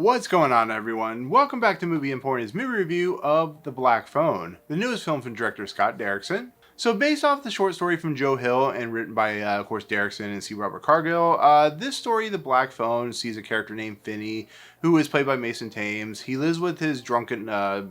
What's going on, everyone? Welcome back to Movie Emporium's movie review of The Black Phone, the newest film from director Scott Derrickson. So, based off the short story from Joe Hill and written by, of course, Derrickson and C. Robert Cargill, this story, The Black Phone, sees a character named Finney, who is played by Mason Thames. He lives with his drunken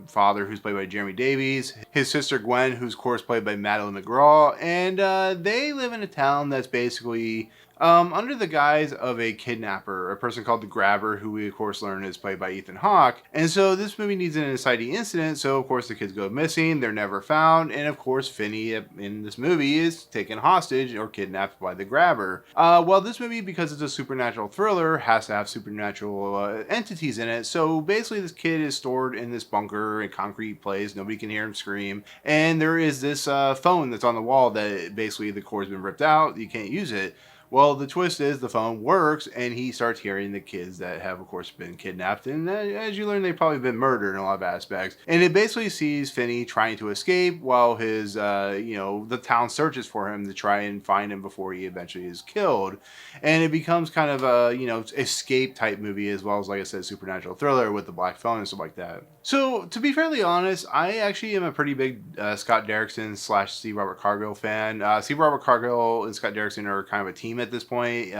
father, who's played by Jeremy Davies, his sister Gwen, who's, of course, played by Madeline McGraw, and they live in a town that's basically under the guise of a kidnapper, a person called the Grabber, who we of course learn is played by Ethan Hawke. And so this movie needs an inciting incident, so of course the kids go missing, they're never found, and of course Finney in this movie is taken hostage or kidnapped by the Grabber. Well, this movie, because it's a supernatural thriller, has to have supernatural entities in it, so basically this kid is stored in this bunker in concrete place, nobody can hear him scream, and there is this phone that's on the wall that basically the cord's been ripped out, you can't use it. Well, the twist is the phone works, and he starts hearing the kids that have, of course, been kidnapped, and as you learn, they've probably been murdered in a lot of aspects. And it basically sees Finney trying to escape while his, the town searches for him to try and find him before he eventually is killed. And it becomes kind of a, escape type movie as well as, like I said, supernatural thriller with the black phone and stuff like that. So, to be fairly honest, I actually am a pretty big Scott Derrickson / C. Robert Cargill fan. C. Robert Cargill and Scott Derrickson are kind of a team at this point.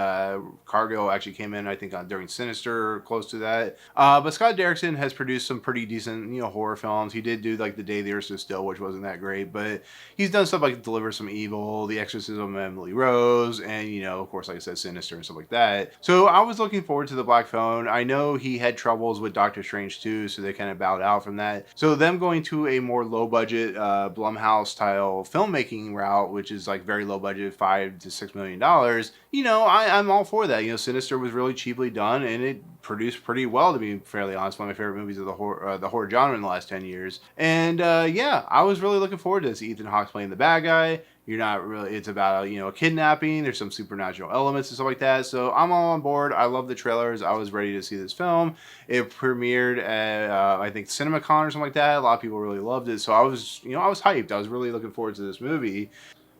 Cargill actually came in, I think, during Sinister, or close to that. But Scott Derrickson has produced some pretty decent, horror films. He did do like The Day the Earth Stood Still, which wasn't that great, but he's done stuff like Deliver Some Evil, The Exorcism of Emily Rose, and of course, like I said, Sinister and stuff like that. So I was looking forward to The Black Phone. I know he had troubles with Doctor Strange 2, so they kind of bowed out from that. So them going to a more low budget Blumhouse style filmmaking route, which is like very low budget, $5 to $6 million. I'm all for that. Sinister was really cheaply done, and it produced pretty well, to be fairly honest. One of my favorite movies of the horror genre in the last 10 years. And I was really looking forward to this. Ethan Hawke's playing the bad guy. You're not really, it's about, a kidnapping. There's some supernatural elements and stuff like that. So I'm all on board. I love the trailers. I was ready to see this film. It premiered at, I think, CinemaCon or something like that. A lot of people really loved it. So I was hyped. I was really looking forward to this movie.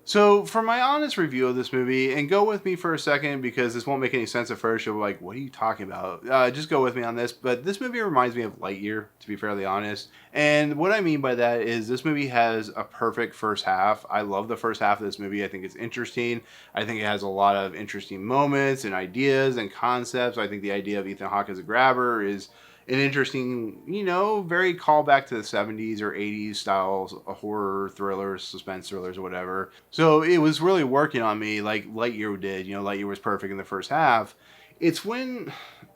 So, for my honest review of this movie, and go with me for a second because this won't make any sense at first. You'll be like, what are you talking about? Just go with me on this. But this movie reminds me of Lightyear, to be fairly honest. And what I mean by that is this movie has a perfect first half. I love the first half of this movie. I think it's interesting. I think it has a lot of interesting moments and ideas and concepts. I think the idea of Ethan Hawke as a grabber is an interesting, very callback to the 70s or 80s styles of horror thrillers, suspense thrillers, or whatever. So it was really working on me like Lightyear did. Lightyear was perfect in the first half. It's when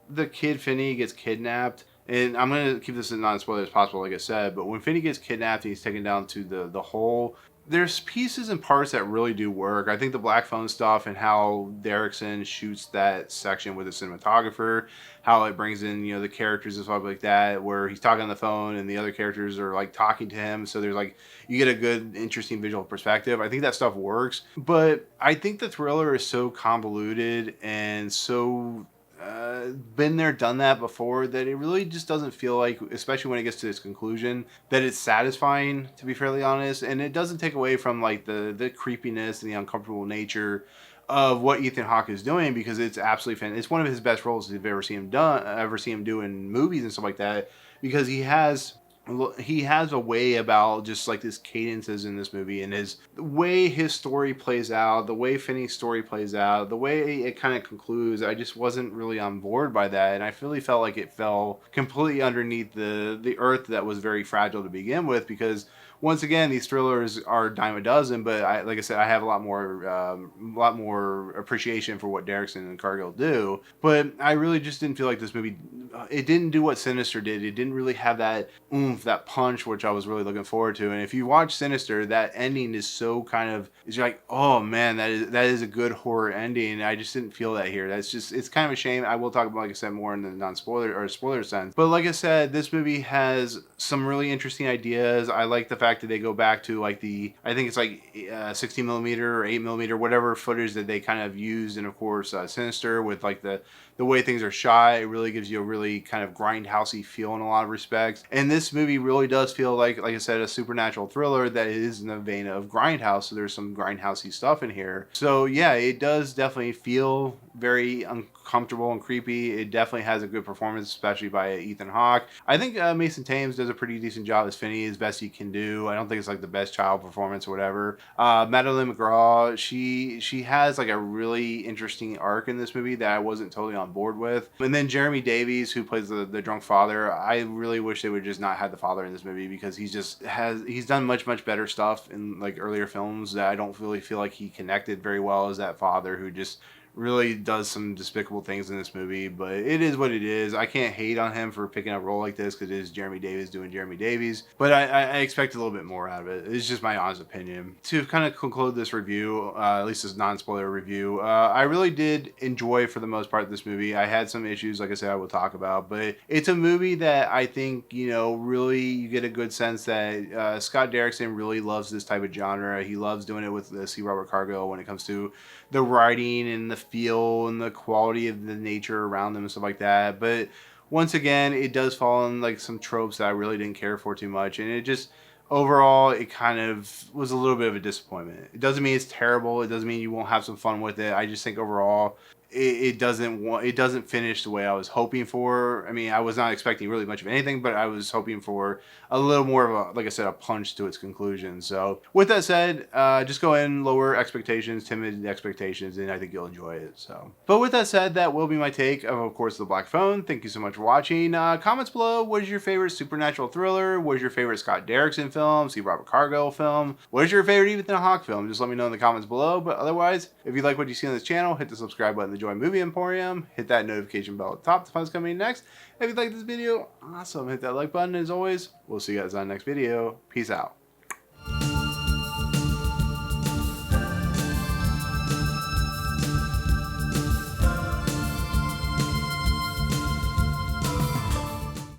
the kid Finney gets kidnapped, and I'm going to keep this as non-spoiler as possible, like I said, but when Finney gets kidnapped and he's taken down to the hole, there's pieces and parts that really do work. I think the black phone stuff and how Derrickson shoots that section with a cinematographer, how it brings in, the characters and stuff like that, where he's talking on the phone and the other characters are like talking to him. So there's like, you get a good, interesting visual perspective. I think that stuff works, but I think the thriller is so convoluted and so been there, done that before, that it really just doesn't feel like, especially when it gets to its conclusion, that it's satisfying, to be fairly honest. And it doesn't take away from like the creepiness and the uncomfortable nature of what Ethan Hawke is doing, because it's absolutely fantastic. It's one of his best roles you've ever seen him do in movies and stuff like that, because he has a way about just like this cadences in this movie, and the way his story plays out, the way Finney's story plays out, the way it kind of concludes. I just wasn't really on board by that, and I really felt like it fell completely underneath the earth that was very fragile to begin with, because once again, these thrillers are a dime a dozen, but like I said, I have a lot more appreciation for what Derrickson and Cargill do. But I really just didn't feel like this movie, it didn't do what Sinister did. It didn't really have that oomph, that punch, which I was really looking forward to. And if you watch Sinister, that ending is so kind of, you're like, oh man, that is a good horror ending. I just didn't feel that here. It's kind of a shame. I will talk about, like I said, more in the non-spoiler or spoiler sense. But like I said, this movie has some really interesting ideas. I like the fact fact that they go back to like I think it's like 16 millimeter or 8 millimeter, whatever footage that they kind of used, and of course Sinister, with like the way things are shot. It really gives you a really kind of grindhousey feel in a lot of respects. And this movie really does feel like I said, a supernatural thriller that is in the vein of Grindhouse. So there's some grindhousey stuff in here. So yeah, it does definitely feel very uncomfortable and creepy. It definitely has a good performance, especially by Ethan Hawke. I think Mason Thames does a pretty decent job as Finney, as best he can do. I don't think it's like the best child performance or whatever. Madeline McGraw, she has like a really interesting arc in this movie that I wasn't totally on board with. And then Jeremy Davies, who plays the drunk father, I really wish they would just not have the father in this movie, because he's done much better stuff in like earlier films that I don't really feel like he connected very well as that father who just really does some despicable things in this movie. But it is what it is. I can't hate on him for picking a role like this, because it is Jeremy Davies doing Jeremy Davies, but I expect a little bit more out of it. It's just my honest opinion. To kind of conclude this review, at least this non-spoiler review, I really did enjoy for the most part this movie. I had some issues, like I said, I will talk about, but it's a movie that I think, you know, really you get a good sense that Scott Derrickson really loves this type of genre. He loves doing it with C. Robert Cargill when it comes to the writing and the feel and the quality of the nature around them and stuff like that. But once again, it does fall in like some tropes that I really didn't care for too much, and it just overall it kind of was a little bit of a disappointment. It doesn't mean it's terrible. It doesn't mean you won't have some fun with it. I just think overall it doesn't finish the way I was hoping for. I mean, I was not expecting really much of anything, but I was hoping for a little more of a, like I said, a punch to its conclusion. So with that said, just go in, lower expectations, timid expectations, and I think you'll enjoy it. So, but with that said, that will be my take of course, The Black Phone. Thank you so much for watching. Comments below, what is your favorite supernatural thriller? What is your favorite Scott Derrickson film? C. Robert Cargill film? What is your favorite Ethan Hawke film? Just let me know in the comments below. But otherwise, if you like what you see on this channel, hit the subscribe button to join Movie Emporium. Hit that notification bell at the top to find what's coming next. If you like this video, awesome. Hit that like button. As always, we'll see you guys on the next video. Peace out.